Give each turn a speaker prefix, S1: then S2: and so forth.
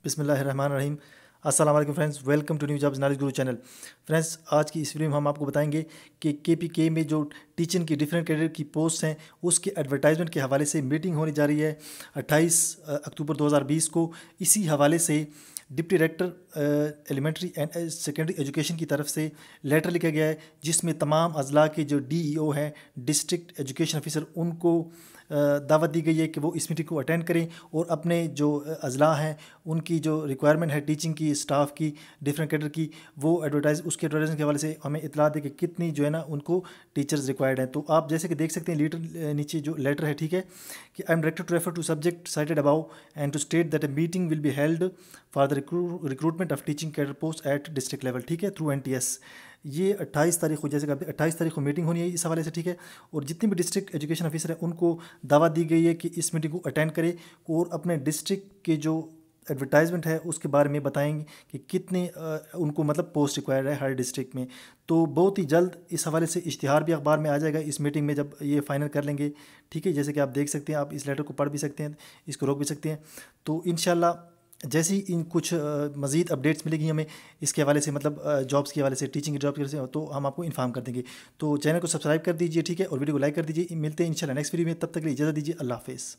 S1: بسم اللہ الرحمن الرحیم۔ السلام علیکم friends, welcome to new jobs knowledge guru channel. Friends, آج کی اس ویڈیو میں ہم آپ کو بتائیں گے کہ KPK میں جو ٹیچنگ کی ڈیفرنٹ کیڈر کی پوسٹ ہیں اس کے ایڈورٹائزمنٹ کے حوالے سے میٹنگ ہونے جا رہی ہے 28 اکتوبر 2020 کو۔ اسی حوالے سے deputy director elementary and secondary education کی طرف سے لیٹر لکھا گیا ہے، جس میں تمام اضلاع کے جو DEO ہیں، ڈسٹرکٹ ایجوکیشن آفیسر، ان کو دعوت دی گئی ہے کہ وہ اس میٹنگ کو اٹینڈ کریں اور اپنے جو اضلاع ہیں ان کی جو ریکوائرمنٹ ہے ٹیچنگ کی، اسٹاف کی، ڈفرینٹ کیڈر کی، وہ اس کے ایڈورٹائزمنٹ کے حوالے سے ہمیں اطلاع دے کہ کتنی جو ہے نا ان کو ٹیچرز ریکوائرڈ ہیں۔ تو آپ جیسے کہ دیکھ سکتے ہیں لیٹر نیچے جو لیٹر ہے، ٹھیک ہے، کہ I am director to refer to subject cited above and to state that a meeting will be held for the recruitment of teaching cadre post at district level, ٹھیک ہے، تھرو NTS۔ یہ 28 تاریخ کو، جیسے کہ 28 تاریخ کو میٹنگ ہونی ہے اس حوالے سے، ٹھیک ہے، اور جتنے بھی ڈسٹرکٹ ایجوکیشن آفیسر ہیں ان کو دعوت دی گئی ہے کہ اس میٹنگ کو اٹینڈ کرے اور اپنے ڈسٹرکٹ کے جو ایڈورٹائزمنٹ ہے اس کے بارے میں بتائیں گے کہ کتنے ان کو مطلب پوسٹ ریکوائرڈ ہے ہر ڈسٹرکٹ میں۔ تو بہت ہی جلد اس حوالے سے اشتہار بھی اخبار میں آ جائے گا اس میٹنگ میں جب یہ فائنل کر لیں گے، ٹھیک ہے، جیسے کہ آپ دیکھ سکتے ہیں، آپ اس لیٹر کو پڑھ بھی سکتے ہیں، اس کو روک بھی سکتے ہیں۔ تو انشاءاللہ جیسے ہی ان کچھ مزید اپڈیٹس ملے گی ہمیں اس کے حوالے سے، مطلب جابس کے حوالے سے، ٹیچنگ جاب کے حوالے سے، تو ہم آپ کو انفارم کر دیں گے۔ تو چینل کو سبسکرائب کر دیجیے، ٹھیک ہے، اور ویڈیو کو لائک کر دیجیے۔ ملتے ہیں انشاءاللہ نیکسٹ ویڈیو میں، تب تک کے لیے اجازت دیجیے، اللہ حافظ۔